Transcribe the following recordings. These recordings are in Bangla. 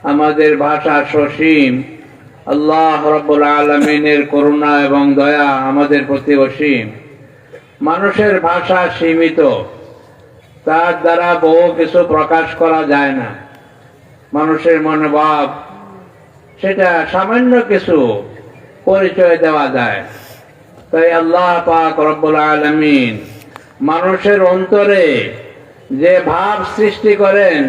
আমাদের ভাষা সসীম। আল্লাহ রাব্বুল আলামিনের করুণা এবং দয়া আমাদের প্রতি অসীম। মানুষের ভাষা সীমিত, তার দ্বারা বহু কিছু প্রকাশ করা যায় না। মানুষের মনোভাব, সেটা সামান্য কিছু পরিচয় দেওয়া যায়। তাই আল্লাহ পাক রব্বুল আলামিন মানুষের অন্তরে যে ভাব সৃষ্টি করেন,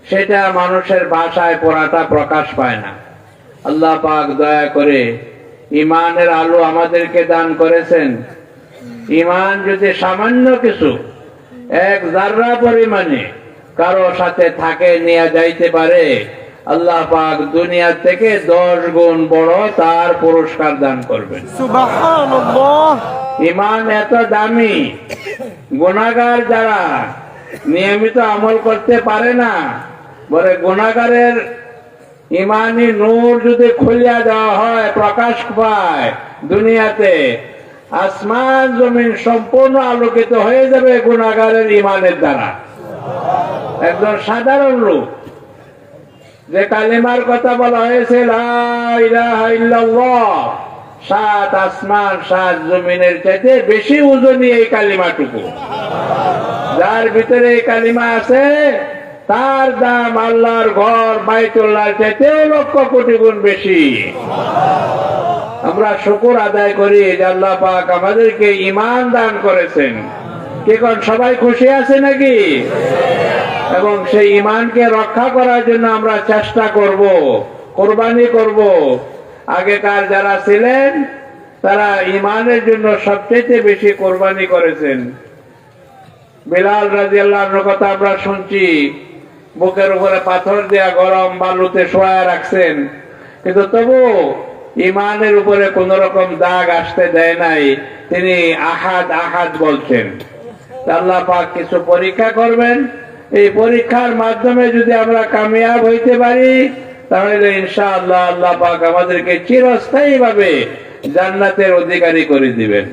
সেটা মানুষের ভাষায় পুরাটা প্রকাশ পায় না। আল্লাহ পাক দয়া করে ঈমানের আলো আমাদেরকে দান করেছেন। ঈমান যদি সামান্য কিছু, এক যাররা পরিমাণে কারো সাথে থাকে নিয়ে যাইতে পারে, আল্লাহ পাক দুনিয়া থেকে 10 গুণ বড় তার পুরস্কার দান করবেন। সুবহানাল্লাহ। ঈমান এত দামি, গুনাহগার যারা নিয়মিত আমল করতে পারে না, বলে গুনাহগারের ঈমানি নূর যদি খুলিয়া দেওয়া হয়, প্রকাশ পায় দুনিয়াতে, আসমান জমিন সম্পূর্ণ আলোকিত হয়ে যাবে গুনাহগারের ঈমানের দ্বারা। একজন সাধারণ লোক, যে কালিমার কথা বলা হয়েছে লা ইলাহা ইল্লাল্লাহ, 7 আসমান 7 জমিনের চাইতে বেশি ওজনী এই কালিমাটুকু। যার ভিতরে এই কালিমা আছে, তার দাম আল্লাহর ঘর বাইতুল্লাহর চাইতে লক্ষ কোটি গুণ বেশি। আমরা শুকর আদায় করি যে আল্লাহ পাক আমাদেরকে ঈমান দান করেছেন। কি কোন সবাই খুশি আছে নাকি? এবং সেই ঈমানকে রক্ষা করার জন্য আমরা চেষ্টা করব, কোরবানি করব। আগেকার যারা ছিলেন, তারা ঈমানের জন্য সবচেয়ে বেশি কোরবানি করেছেন। বিলাল রাদিয়াল্লাহু আনহুর কথা আমরা শুনছি, বুকের উপরে পাথর দেয়া গরম বালুতে শোয়া রাখছেন, কিন্তু তবু ঈমানের উপরে কোন রকম দাগ আসতে দেয় নাই। তিনি আহাদ আহাদ বলছেন। আল্লাহ পাক কিছু পরীক্ষা করবেন, এই পরীক্ষার মাধ্যমে যদি আমরা কামিয়াব হইতে পারি, তাহলে ইনশাআল্লাহ আল্লাহ পাক আমাদেরকে চিরস্থায়ী ভাবে জান্নাতের অধিকারী করে দিবেন।